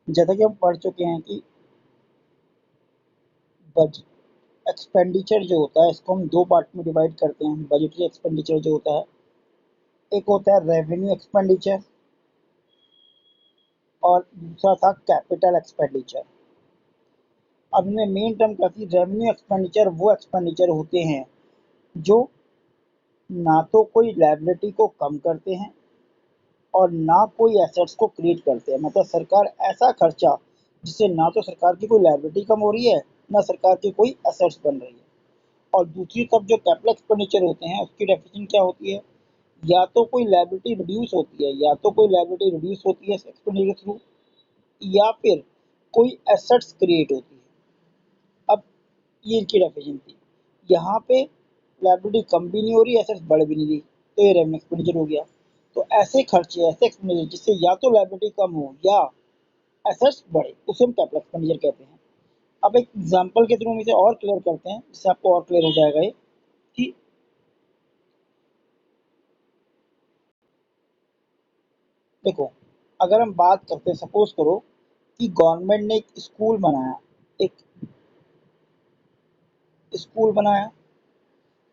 जैसा कि हम पढ़ चुके हैं कि बजट एक्सपेंडिचर जो होता है इसको हम दो पार्ट में डिवाइड करते हैं। बजटरी एक्सपेंडिचर जो होता है, एक होता है रेवेन्यू एक्सपेंडिचर और दूसरा था कैपिटल एक्सपेंडिचर। अब इनमें मेन टर्म क्या थी? रेवेन्यू एक्सपेंडिचर वो एक्सपेंडिचर होते हैं जो ना तो कोई लायबिलिटी को कम करते हैं और ना कोई एसेट्स को क्रिएट करते हैं। मतलब सरकार ऐसा खर्चा जिससे ना तो सरकार की कोई लायबिलिटी कम हो रही है, ना सरकार की कोई एसेट्स बन रही है। और दूसरी तरफ जो कैपिटल एक्सपेंडिचर होते हैं उसकी डेफिनेशन क्या होती है? या तो कोई लायबिलिटी रिड्यूस होती है, या तो कोई लायबिलिटी रिड्यूस होती है एक्सपेंडिचर के थ्रू, या फिर कोई एसेट्स क्रिएट होती है। अब ये इनकी डेफिनेशन थी। यहाँ पे लायबिलिटी कम भी नहीं हो रही, एसेट्स बढ़ भी नहीं रही, तो ये रेवेन्यू एक्सपेंडिचर हो गया। तो ऐसे खर्चे, ऐसे एक्सपेंडिचर जिससे या तो लायबिलिटी कम हो या एसेट्स बढ़े, उसे हम कैपिटल एक्सपेंडिचर कहते हैं। अब एक एग्जांपल के थ्रू हम इसे और क्लियर करते हैं, जिससे आपको और क्लियर हो जाएगा ये कि देखो, अगर हम बात करते हैं, सपोज करो कि गवर्नमेंट ने एक स्कूल बनाया, एक स्कूल बनाया,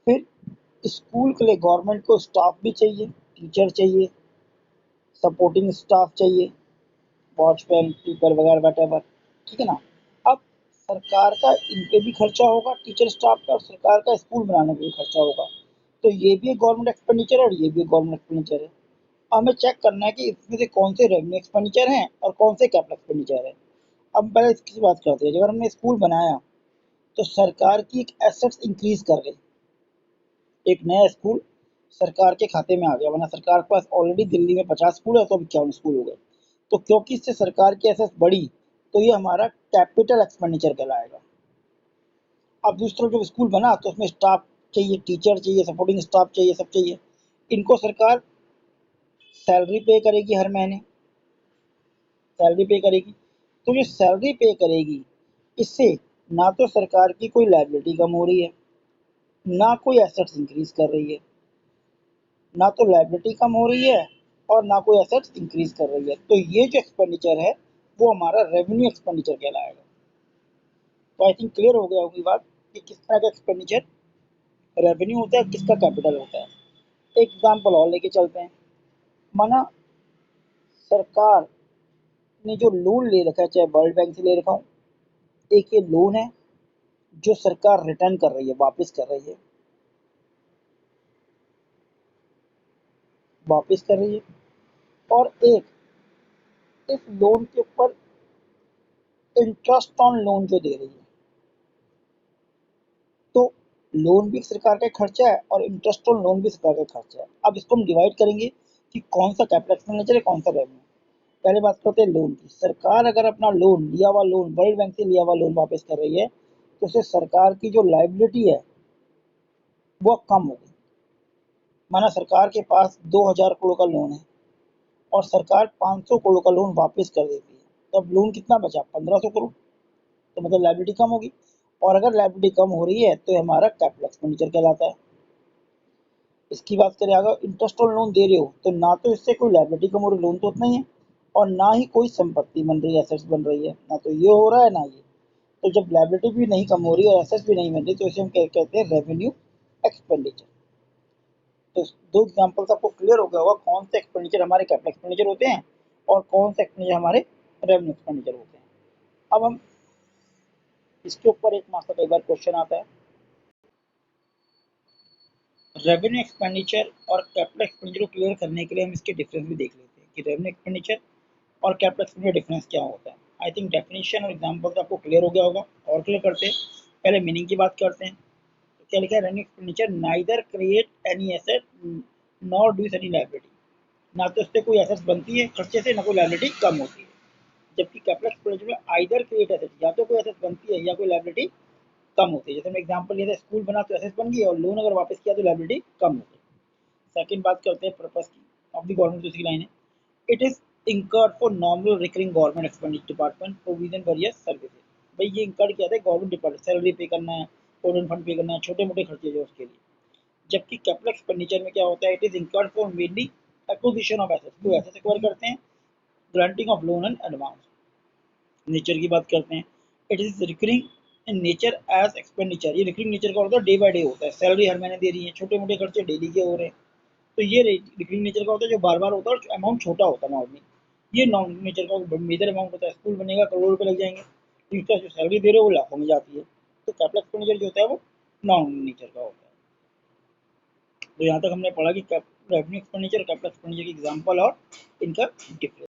फिर स्कूल के लिए गवर्नमेंट को स्टाफ भी चाहिए, टीचर चाहिए, सपोर्टिंग स्टाफ चाहिए, वॉचमैन, कीपर वगैरह वटेवर, ठीक है ना। अब सरकार का इन पे भी खर्चा होगा, टीचर स्टाफ का, और सरकार का स्कूल बनाने पे भी खर्चा होगा। तो ये भी एक गवर्नमेंट एक्सपेंडिचर है और ये भी एक गवर्नमेंट एक्सपेंडिचर है। हमें चेक करना है कि इसमें से कौन से रेवेन्यू एक्सपेंडिचर हैं और कौन से कैपिटल एक्सपेंडिचर है। अब पहले इसकी बात करते हैं। जब हमने स्कूल बनाया तो सरकार की एक एसेट्स इंक्रीज कर गई, एक नया स्कूल सरकार के खाते में आ गया, वरना सरकार के पास ऑलरेडी दिल्ली में 50 स्कूल है तो अब 51 स्कूल हो गए। तो क्योंकि इससे सरकार की एसेट्स बढ़ी, तो ये हमारा कैपिटल एक्सपेंडिचर कहलाएगा। अब दूसरी तरफ जब स्कूल बना तो उसमें स्टाफ चाहिए, टीचर चाहिए, सपोर्टिंग स्टाफ चाहिए, सब चाहिए। इनको सरकार सैलरी पे करेगी, हर महीने सैलरी पे करेगी। तो जो सैलरी पे करेगी, इससे ना तो सरकार की कोई लायबिलिटी कम हो रही है, ना कोई एसेट्स इंक्रीज कर रही है, ना तो लायबिलिटी कम हो रही है और ना कोई एसेट्स इंक्रीज कर रही है। तो ये जो एक्सपेंडिचर है वो हमारा रेवेन्यू एक्सपेंडिचर कहलाएगा। तो आई थिंक क्लियर हो गया होगी बात कि किस तरह का एक्सपेंडिचर रेवेन्यू होता है, किसका कैपिटल होता है। एक एग्जाम्पल और लेके चलते हैं। माना सरकार ने जो लोन ले रखा है, चाहे वर्ल्ड बैंक से ले रखा हो, एक ये लोन है जो सरकार रिटर्न कर रही है, वापस कर रही है, वापस कर रही है। और एक इस लोन के ऊपर इंटरेस्ट ऑन लोन जो दे रही है। तो लोन भी सरकार का खर्चा है और इंटरेस्ट ऑन लोन भी सरकार का खर्चा है। अब इसको हम डिवाइड करेंगे कि कौन सा कैपिटल एक्सपेंडिचर है, कौन सा रेवेन्यू। पहले बात करते हैं लोन की। सरकार अगर अपना लोन, लिया हुआ लोन, वर्ल्ड बैंक से लिया हुआ लोन वापस कर रही है, तो उससे सरकार की जो लायबिलिटी है वो कम हो गई। माना सरकार के पास 2000 करोड़ का लोन है और सरकार 500 करोड़ का लोन वापस कर देती है, तो अब लोन कितना बचा? 1500 करोड़। तो मतलब लायबिलिटी कम होगी। और अगर लायबिलिटी कम हो रही है तो हमारा कैपिटल एक्सपेंडिचर कहलाता है। इसकी बात करें, अगर इंटरेस्ट और लोन दे रहे हो तो ना तो इससे कोई लायबिलिटी कम हो रही, लोन तो उतना ही है, और ना ही कोई संपत्ति बन रही है, एसेट्स बन रही है, ना तो ये हो रहा है ना ये। तो जब लायबिलिटी भी नहीं कम हो रही और एसेट्स भी नहीं बन रही, तो इसे हम क्या कहते हैं? Revenue expenditure. तो दो एग्जांपल्स आपको क्लियर हो गया होगा कौन से एक्सपेंडिचर हमारे कैपिटल एक्सपेंडिचर होते हैं और कौन से एक्सपेंडिचर हमारे रेवेन्यू एक्सपेंडिचर होते हैं। अब हम इसके ऊपर एक मास्टर कई बार क्वेश्चन आता है, रेवेन्यू एक्सपेंडिचर और कैपिटल एक्सपेंडिचर को क्लियर करने के लिए हम इसके डिफरेंस भी देख लेते हैं कि रेवेन्यू एक्सपेंडिचर और कैपिटल एक्सपेंडिचर डिफरेंस क्या होता है। आई थिंक डेफिनेशन और एग्जांपल आपको क्लियर हो गया होगा। और क्लियर करते हैं, पहले मीनिंग की बात करते हैं। तो क्या लिखा है? Revenue expenditure neither create any asset nor does any liability. ना तो इससे कोई एसेट्स बनती है खर्चे से, ना कोई लायबिलिटी कम होती है। जबकि कैपिटल एक्सपेंडिचर में आइदर क्रिएट एसेट, या तो कोई एसेट्स बनती है या कोई लायबिलिटी कम होती है। जैसे मैं एग्जांपल लिया था, स्कूल बना तो एसेट्स बन गई और लोन अगर वापस किया तो लायबिलिटी कम हो गई। सेकंड बात करते हैं पर्पस की, ऑफ द गवर्नमेंट। दूसरी लाइन है, it is incurred for normal recurring government expenditure department provision various services। भाई ये incurred किया था गवर्नमेंट डिपार्टमेंट, सैलरी पे करना है, प्रोविडेंट फंड पे करना है, छोटे मोटे खर्चे जो उसके लिए। जबकि कैपिटल एक्सपेंडिचर में क्या होता है? It is incurred for mainly acquisition of assets, कोई एसेट्स एक्वायर करते हैं, granting of loan and advance. Nature की बात करते हैं, it is recurring in nature as expenditure. ये रिकरिंग नेचर का होता है, डे बाय डे होता है, सैलरी हर महीने दे रही है, छोटे मोटे खर्चे डेली के हो रहे हैं। तो ये रिकरिंग नेचर का होता है, जो बार बार होता है और अमाउंट छोटा होता है नॉर्मली। ये नॉन नेचर का मेजर अमाउंट होता है, स्कूल बनेगा करोड़ रुपए लग जाएंगे, टीचर जो सैलरी दे रहे हो वो लाखों में जाती है। तो कैपिटल एक्सपेंडिचर जो होता है वो नॉन नेचर का होता है। तो यहाँ तक हमने पढ़ा कि रेवेन्यू एक्सपेंडिचर और कैपिटल एक्सपेंडिचर की एग्जाम्पल और इनका डिफरेंस।